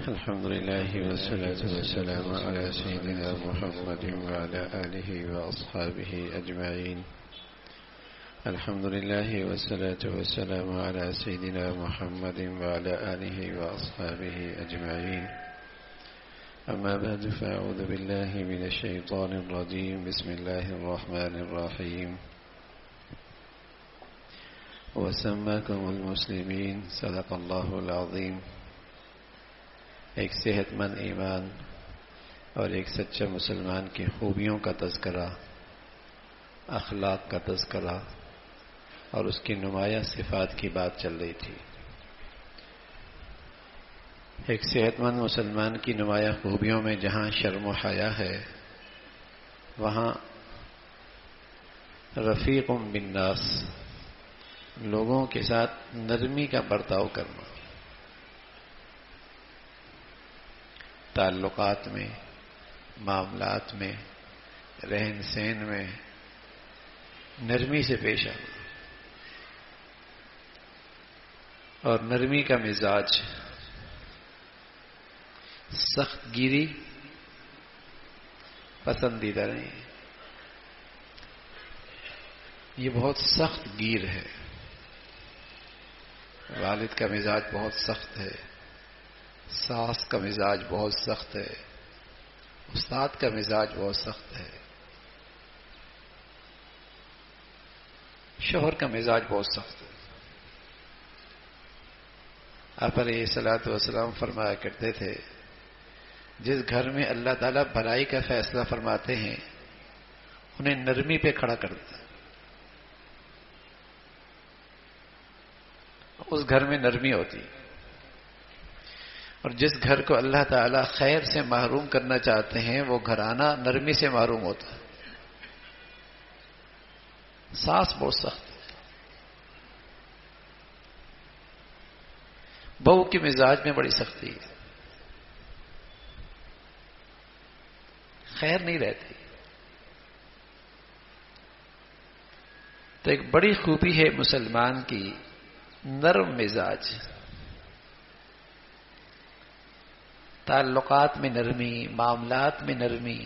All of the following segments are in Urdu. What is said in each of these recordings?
الحمد لله والصلاة والسلام على سيدنا محمد وعلى آله وأصحابه أجمعين. الحمد لله والصلاة والسلام على سيدنا محمد وعلى آله وأصحابه أجمعين. أما بعد فأعوذ بالله من الشيطان الرجيم. بسم الله الرحمن الرحيم. وسماكم المسلمين. صدق الله العظيم. ایک صحت مند ایمان اور ایک سچا مسلمان کی خوبیوں کا تذکرہ، اخلاق کا تذکرہ اور اس کی نمایاں صفات کی بات چل رہی تھی. ایک صحت مند مسلمان کی نمایاں خوبیوں میں جہاں شرم و حیا ہے، وہاں رفیق بالناس، لوگوں کے ساتھ نرمی کا برتاؤ کرنا، تعلقات میں، معاملات میں، رہن سہن میں نرمی سے پیش آنا اور نرمی کا مزاج، سخت گیری پسندیدہ نہیں. یہ بہت سخت گیر ہے. والد کا مزاج بہت سخت ہے، ساس کا مزاج بہت سخت ہے، استاد کا مزاج بہت سخت ہے، شوہر کا مزاج بہت سخت ہے. آپ علیہ الصلوۃ والسلام فرمایا کرتے تھے، جس گھر میں اللہ تعالیٰ بھلائی کا فیصلہ فرماتے ہیں انہیں نرمی پہ کھڑا کر دیتا ہے. اس گھر میں نرمی ہوتی. اور جس گھر کو اللہ تعالیٰ خیر سے محروم کرنا چاہتے ہیں وہ گھرانہ نرمی سے محروم ہوتا ہے. ساس بہت سخت ہے، بہو کے مزاج میں بڑی سختی ہے، خیر نہیں رہتی. تو ایک بڑی خوبی ہے مسلمان کی نرم مزاج، تعلقات میں نرمی، معاملات میں نرمی،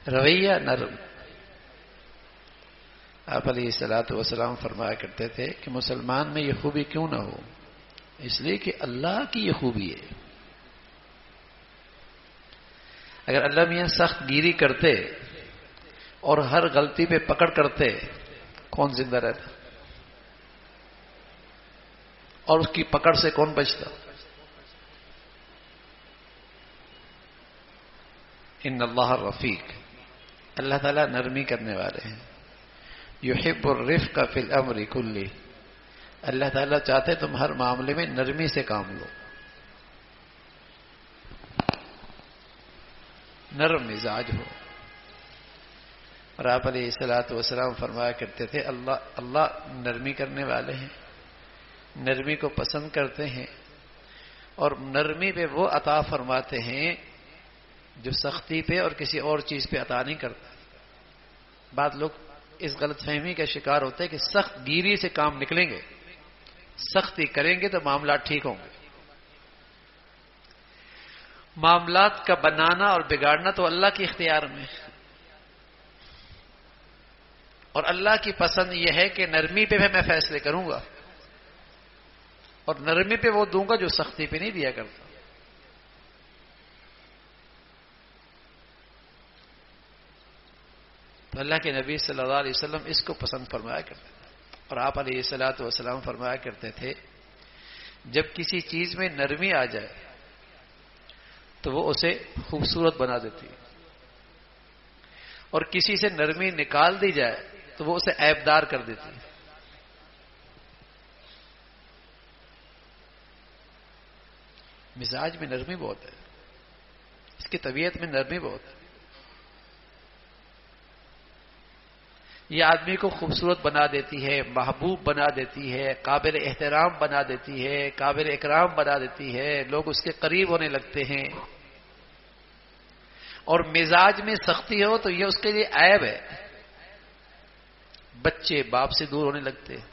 رویہ نرم. آپ علیہ الصلوۃ والسلام فرمایا کرتے تھے کہ مسلمان میں یہ خوبی کیوں نہ ہو؟ اس لیے کہ اللہ کی یہ خوبی ہے. اگر اللہ میاں سخت گیری کرتے اور ہر غلطی پہ پکڑ کرتے، کون زندہ رہتا اور اس کی پکڑ سے کون بچتا؟ ان اللہ رفیق، اللہ تعالیٰ نرمی کرنے والے ہیں. یحب الرفق فی الامر کلہ، اللہ تعالیٰ چاہتے تم ہر معاملے میں نرمی سے کام لو، نرم مزاج ہو. اور آپ علیہ الصلوۃ والسلام فرمایا کرتے تھے اللہ نرمی کرنے والے ہیں، نرمی کو پسند کرتے ہیں اور نرمی پہ وہ عطا فرماتے ہیں جو سختی پہ اور کسی اور چیز پہ عطا نہیں کرتا. بعض لوگ اس غلط فہمی کا شکار ہوتے ہیں کہ سخت گیری سے کام نکلیں گے، سختی کریں گے تو معاملات ٹھیک ہوں گے. معاملات کا بنانا اور بگاڑنا تو اللہ کے اختیار میں، اور اللہ کی پسند یہ ہے کہ نرمی پہ بھی میں فیصلے کروں گا اور نرمی پہ وہ دوں گا جو سختی پہ نہیں دیا کرتا. تو اللہ کے نبی صلی اللہ علیہ وسلم اس کو پسند فرمایا کرتے تھے. اور آپ علیہ الصلوۃ والسلام فرمایا کرتے تھے، جب کسی چیز میں نرمی آ جائے تو وہ اسے خوبصورت بنا دیتی ہے، اور کسی سے نرمی نکال دی جائے تو وہ اسے عیبدار کر دیتی ہے. مزاج میں نرمی بہت ہے، اس کی طبیعت میں نرمی بہت ہے. یہ آدمی کو خوبصورت بنا دیتی ہے، محبوب بنا دیتی ہے، قابل احترام بنا دیتی ہے، قابل اکرام بنا دیتی ہے، لوگ اس کے قریب ہونے لگتے ہیں. اور مزاج میں سختی ہو تو یہ اس کے لیے عیب ہے. بچے باپ سے دور ہونے لگتے ہیں،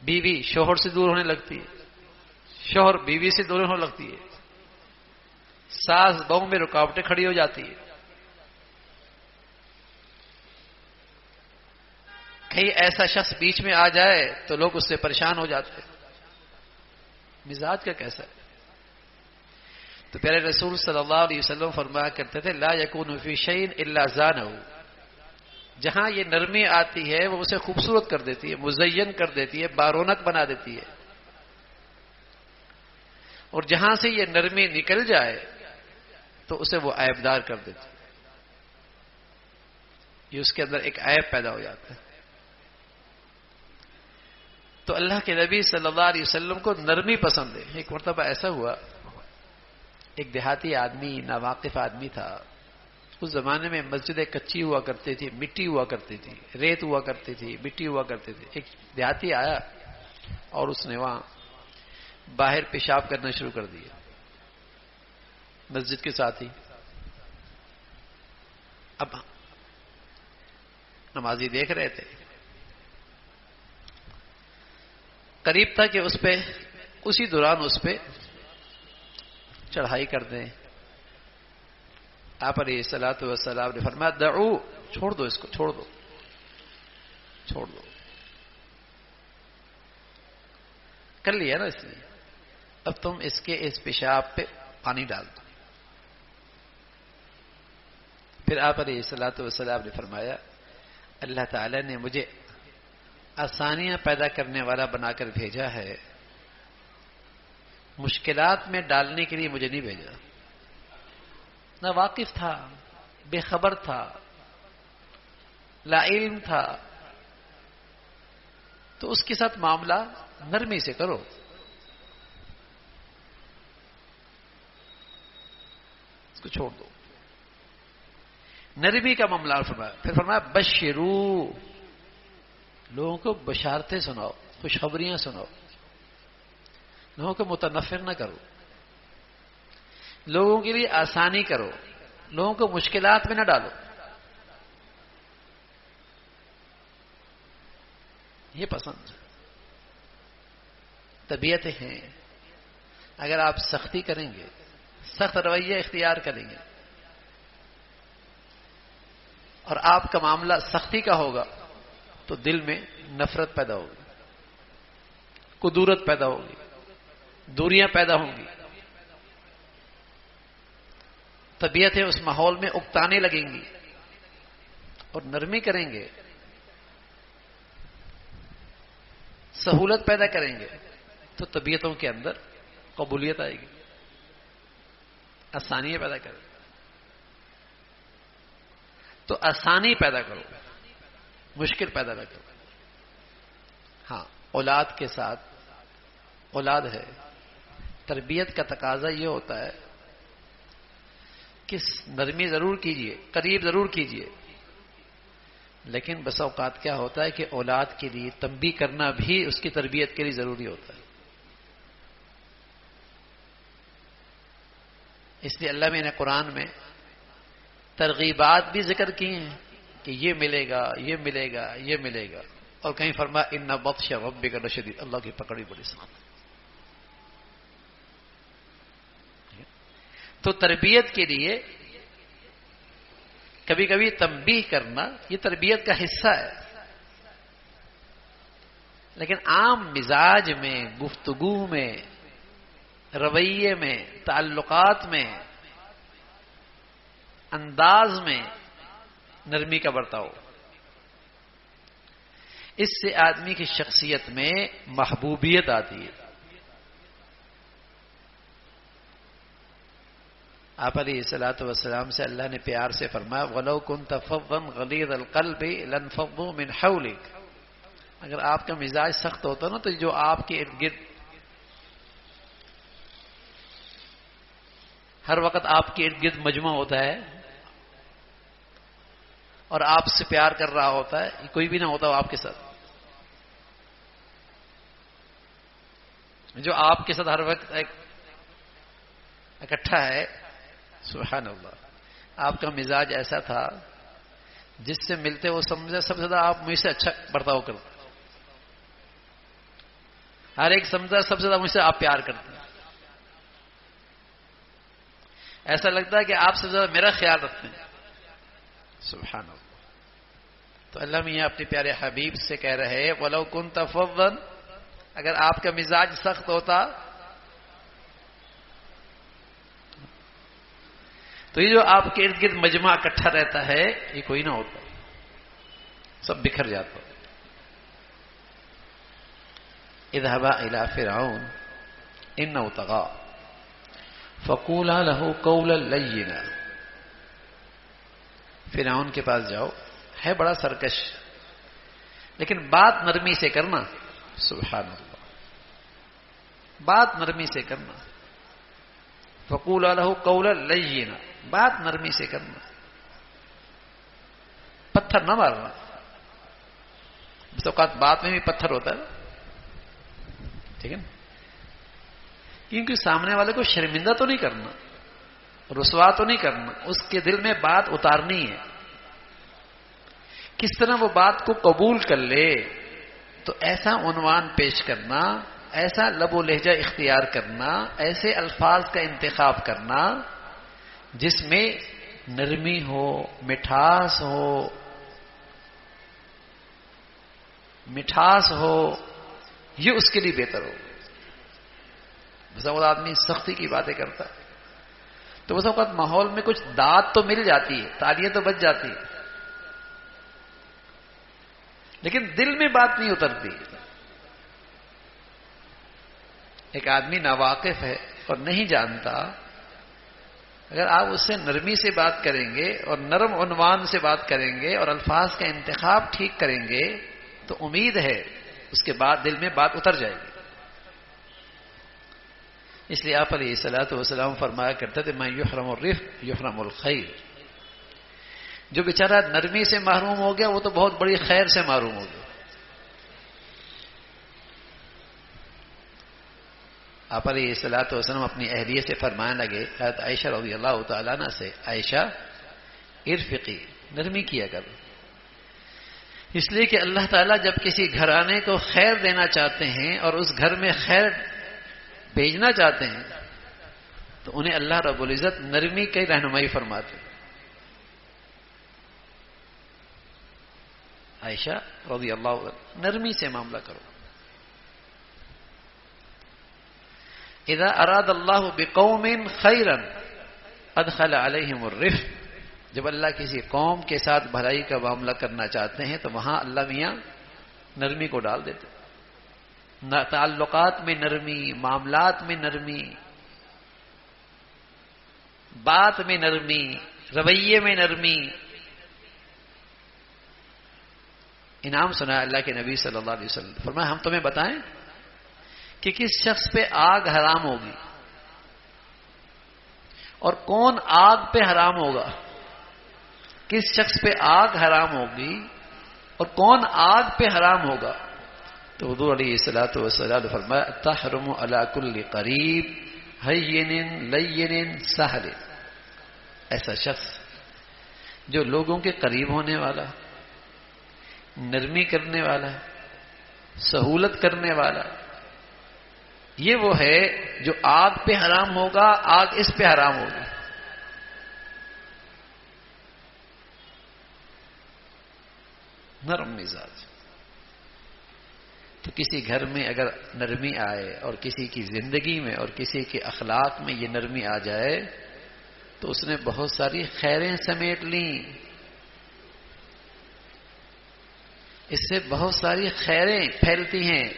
بیوی شوہر سے دور ہونے لگتی ہے، شوہر بیوی سے دور ہونے لگتی ہے، ساس بہو میں رکاوٹیں کھڑی ہو جاتی ہے، کہیں ایسا شخص بیچ میں آ جائے تو لوگ اس سے پریشان ہو جاتے ہیں۔ مزاج کا کیسا ہے؟ تو پیارے رسول صلی اللہ علیہ وسلم فرمایا کرتے تھے لا یکون فی شیء الا زانہ، جہاں یہ نرمی آتی ہے وہ اسے خوبصورت کر دیتی ہے، مزین کر دیتی ہے، بارونق بنا دیتی ہے، اور جہاں سے یہ نرمی نکل جائے تو اسے وہ عیبدار کر دیتی ہے، یہ اس کے اندر ایک عیب پیدا ہو جاتا ہے۔ تو اللہ کے نبی صلی اللہ علیہ وسلم کو نرمی پسند ہے۔ ایک مرتبہ ایسا ہوا، ایک دیہاتی آدمی، ناواقف آدمی تھا، اس زمانے میں مسجدیں کچی ہوا کرتی تھی، مٹی ہوا کرتی تھی، ریت ہوا کرتی تھی، مٹی ہوا کرتی تھی۔ ایک دیہاتی آیا اور اس نے وہاں باہر پیشاب کرنا شروع کر دیا مسجد کے ساتھ ہی۔ اب نمازی دیکھ رہے تھے، قریب تھا کہ اس پہ اسی دوران اس پہ چڑھائی کر دیں۔ آپ علیہ الصلوۃ والسلام نے فرمایا دعو، چھوڑ دو اس کو، چھوڑ دو، چھوڑ دو، کر لیا نا اس نے، اب تم اس کے اس پیشاب پہ پانی ڈال دو۔ پھر آپ علیہ الصلوۃ والسلام نے فرمایا اللہ تعالی نے مجھے آسانیاں پیدا کرنے والا بنا کر بھیجا ہے، مشکلات میں ڈالنے کے لیے مجھے نہیں بھیجا۔ نہ واقف تھا، بے خبر تھا، لا علم تھا، تو اس کے ساتھ معاملہ نرمی سے کرو۔ اس کو چھوڑ دو، نرمی کا معاملہ فرمایا۔ پھر فرمایا بشرو، لوگوں کو بشارتیں سناؤ، خوشخبریاں سناؤ، لوگوں کو متنفر نہ کرو، لوگوں کے لیے آسانی کرو، لوگوں کو مشکلات میں نہ ڈالو۔ یہ پسند طبیعتیں ہیں۔ اگر آپ سختی کریں گے، سخت رویہ اختیار کریں گے اور آپ کا معاملہ سختی کا ہوگا تو دل میں نفرت پیدا ہوگی، کدورت پیدا ہوگی، دوریاں پیدا ہوں گی، طبیعتیں اس ماحول میں اکتانے لگیں گی۔ اور نرمی کریں گے، سہولت پیدا کریں گے تو طبیعتوں کے اندر قبولیت آئے گی، آسانیاں پیدا کریں۔ تو آسانی پیدا کرو، مشکل پیدا نہ کرو۔ ہاں، اولاد کے ساتھ، اولاد ہے، تربیت کا تقاضا یہ ہوتا ہے کہ نرمی ضرور کیجئے، قریب ضرور کیجئے، لیکن بس اوقات کیا ہوتا ہے کہ اولاد کے لیے تنبیہ کرنا بھی اس کی تربیت کے لیے ضروری ہوتا ہے۔ اس لیے اللہ نے قرآن میں ترغیبات بھی ذکر کی ہیں کہ یہ ملے گا، یہ ملے گا، یہ ملے گا، اور کہیں فرمایا ان بطش ربک لشدید، اللہ کی پکڑی بڑی سخت ہے۔ تو تربیت کے لیے کبھی کبھی تنبیہ کرنا یہ تربیت کا حصہ ہے، لیکن عام مزاج میں، گفتگو میں، رویے میں، تعلقات میں، انداز میں نرمی کا برتاؤ، اس سے آدمی کی شخصیت میں محبوبیت آتی ہے۔ آپ علیہ الصلوۃ والسلام سے اللہ نے پیار سے فرمایا وَلَوْ كُنْتَ فَظًّا غَلِيظَ الْقَلْبِ لَانفَضُّوا مِنْ حَوْلِكَ، اگر آپ کا مزاج سخت ہوتا نا تو جو آپ کے ارد گرد ہر وقت آپ کے ارد گرد مجمع ہوتا ہے اور آپ سے پیار کر رہا ہوتا ہے، کوئی بھی نہ ہوتا وہ آپ کے ساتھ، جو آپ کے ساتھ ہر وقت اکٹھا ہے، سبحان اللہ، آپ کا مزاج ایسا تھا جس سے ملتے وہ سمجھا سب سے زیادہ آپ مجھ سے اچھا برتاؤ کرتے، ہر ایک سمجھتا سب سے زیادہ مجھ سے آپ پیار کرتے ہیں، ایسا لگتا ہے کہ آپ سے زیادہ میرا خیال رکھتے ہیں. سبحان اللہ. تو اللہ میاں اپنے پیارے حبیب سے کہہ رہے ہیں وَلَوْ كُنْتَ فَظًّا، اگر آپ کا مزاج سخت ہوتا تو یہ جو آپ کے ارد گرد مجمع اکٹھا رہتا ہے یہ کوئی نہ ہوتا، سب بکھر جاتا. اذهبا الى فرعون انه طغى فقولا له قولا لینا. فرعون کے پاس جاؤ، ہے بڑا سرکش لیکن بات نرمی سے کرنا. سبحان اللہ، بات نرمی سے کرنا. فقولا له قولا لینا، بات نرمی سے کرنا، پتھر نہ مارنا. بس اوقات بات میں بھی پتھر ہوتا ہے، ٹھیک ہے نا، کیونکہ سامنے والے کو شرمندہ تو نہیں کرنا، رسوا تو نہیں کرنا، اس کے دل میں بات اتارنی ہے. کس طرح وہ بات کو قبول کر لے، تو ایسا عنوان پیش کرنا، ایسا لب و لہجہ اختیار کرنا، ایسے الفاظ کا انتخاب کرنا جس میں نرمی ہو، مٹھاس ہو، مٹھاس ہو، یہ اس کے لیے بہتر ہو. بس اوقات آدمی سختی کی باتیں کرتا ہے تو بس اوقات ماحول میں کچھ داد تو مل جاتی ہے، تالیاں تو بچ جاتی ہے، لیکن دل میں بات نہیں اترتی. ایک آدمی ناواقف ہے اور نہیں جانتا، اگر آپ اس سے نرمی سے بات کریں گے اور نرم عنوان سے بات کریں گے اور الفاظ کا انتخاب ٹھیک کریں گے تو امید ہے اس کے بعد دل میں بات اتر جائے گی. اس لیے آپ علیہ الصلوۃ والسلام فرمایا کرتے تھے میں یحرم الرفق یحرم الخیر. جو بیچارہ نرمی سے محروم ہو گیا وہ تو بہت بڑی خیر سے محروم ہو گیا. آپ علیہ الصلوۃ والسلام اپنی اہلیہ سے فرمانے لگے، حضرت عائشہ رضی اللہ تعالیٰ عنہ سے، عائشہ ارفقی، نرمی کیا کرو. اس لیے کہ اللہ تعالیٰ جب کسی گھرانے کو خیر دینا چاہتے ہیں اور اس گھر میں خیر بھیجنا چاہتے ہیں تو انہیں اللہ رب العزت نرمی کی رہنمائی فرماتے ہیں. عائشہ رضی اللہ عنہ، نرمی سے معاملہ کرو. اذا اراد اللہ بقوم خیرا ادخل علیہم الرفق، جب اللہ کسی قوم کے ساتھ بھلائی کا معاملہ کرنا چاہتے ہیں تو وہاں اللہ میاں نرمی کو ڈال دیتے. تعلقات میں نرمی، معاملات میں نرمی، بات میں نرمی، رویے میں نرمی. انعام سنا اللہ کے نبی صلی اللہ علیہ وسلم فرمایا ہم تمہیں بتائیں کہ کس شخص پہ آگ حرام ہوگی اور کون آگ پہ حرام ہوگا. کس شخص پہ آگ حرام ہوگی اور کون آگ پہ حرام ہوگا. تو حضور علیہ الصلوۃ والسلام نے فرمایا تحرم علی کل قریب ہین لین سہل. ایسا شخص جو لوگوں کے قریب ہونے والا، نرمی کرنے والا، سہولت کرنے والا، یہ وہ ہے جو آگ پہ حرام ہوگا، آگ اس پہ حرام ہوگی. نرم مزاج. تو کسی گھر میں اگر نرمی آئے اور کسی کی زندگی میں اور کسی کے اخلاق میں یہ نرمی آ جائے تو اس نے بہت ساری خیریں سمیٹ لیں. اس سے بہت ساری خیریں پھیلتی ہیں.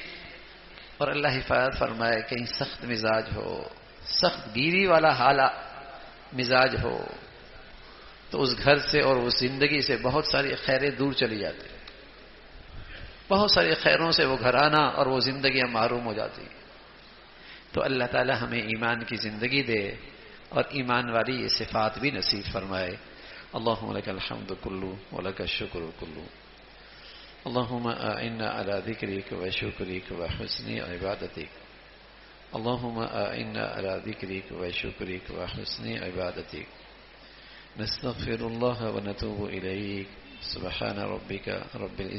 اور اللہ حفاظت فرمائے کہیں سخت مزاج ہو، سخت گیری والا حالہ مزاج ہو تو اس گھر سے اور اس زندگی سے بہت ساری خیریں دور چلی جاتی ہیں. بہت ساری خیروں سے وہ گھرانہ اور وہ زندگیاں محروم ہو جاتی ہیں. تو اللہ تعالی ہمیں ایمان کی زندگی دے اور ایمان والی یہ صفات بھی نصیب فرمائے. اللہم لک الحمد کلو ولک الشکر کلو. اللہم اعنا علی ذکرک و شکرک و حسن عبادتک. اللہم اعنا علی ذکرک و شکرک و حسن عبادتک. نستغفر اللہ و نتوب الیک. سبحان ربک رب العزة